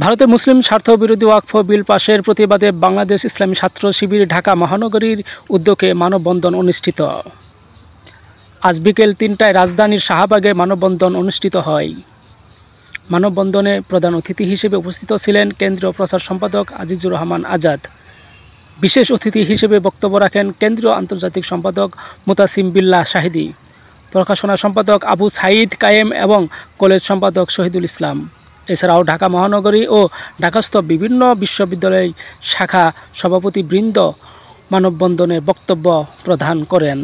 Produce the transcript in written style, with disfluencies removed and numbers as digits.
ভারতের মুসলিম স্বার্থ বিরোধী ওয়াকফ বিল পাশের প্রতিবাদে বাংলাদেশ ইসলামী ছাত্র শিবির ঢাকা মহানগরীর উদ্যোগে মানববন্ধন অনুষ্ঠিত। আজ বিকেল ৩টায় রাজধানীর শাহবাগে মানববন্ধন অনুষ্ঠিত হয়। মানববন্ধনে প্রধান অতিথি হিসেবে উপস্থিত ছিলেন কেন্দ্রীয় প্রচার সম্পাদক আজিজুর রহমান আজাদ। বিশেষ অতিথি হিসেবে বক্তব্য রাখেন কেন্দ্রীয় আন্তর্জাতিক সম্পাদক মুতাসিম বিল্লাহ শাহিদী, প্রকাশনা সম্পাদক আবু সাঈদ কায়েম এবং কলেজ সম্পাদক শহীদুল ইসলাম। এছাড়াও ঢাকা মহানগরী ও ঢাকাস্থ বিভিন্ন বিশ্ববিদ্যালয় শাখা সভাপতিবৃন্দ মানববন্ধনে বক্তব্য প্রদান করেন।